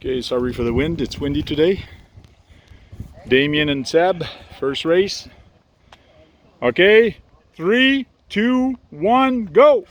Okay, sorry for the wind. It's windy today. Damian and Seb, first race. Okay, 3, 2, 1, go!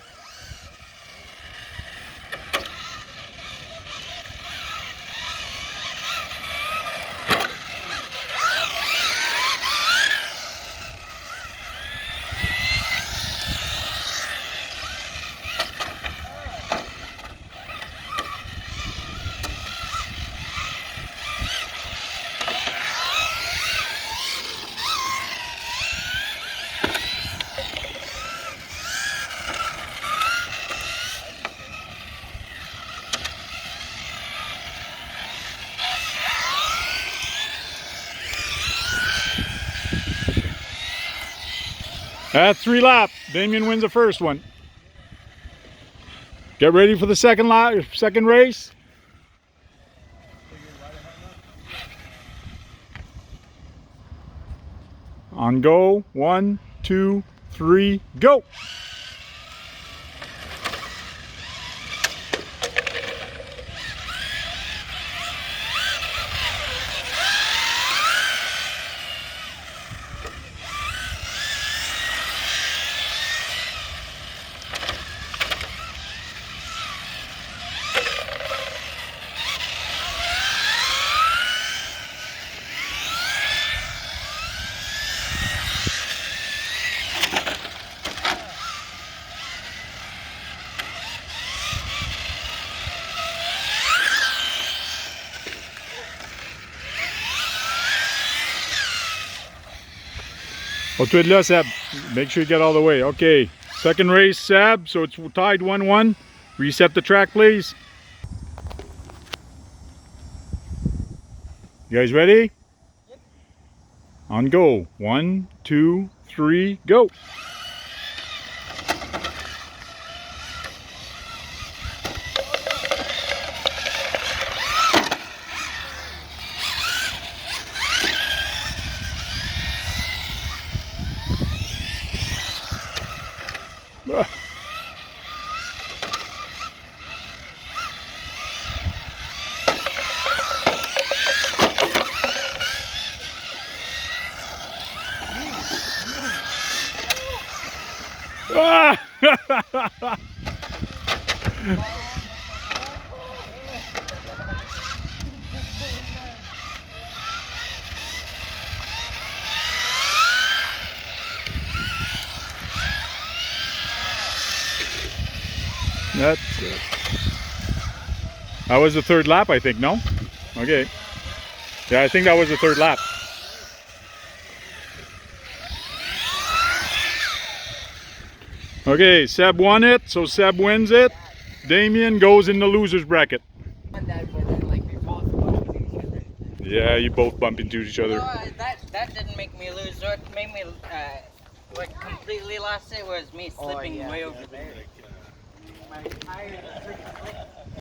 That's 3 laps. Damian wins the first one. Get ready for the second race. On go. 1, 2, 3, go! Au-dessus de là, Seb. Make sure you get all the way. Okay, second race, Seb. So it's tied 1-1. Reset the track, please. You guys ready? Yep. On go. 1, 2, 3, go. Ah! That's it. That was the third lap, I think, no? Okay. Yeah, I think that was the third lap. Okay, Seb won it, so Seb wins it. Damian goes in the loser's bracket. Yeah, you both bump into each other. No, that didn't make me lose. What made me like completely lost it was me slipping way over there. My tire is freaking slick.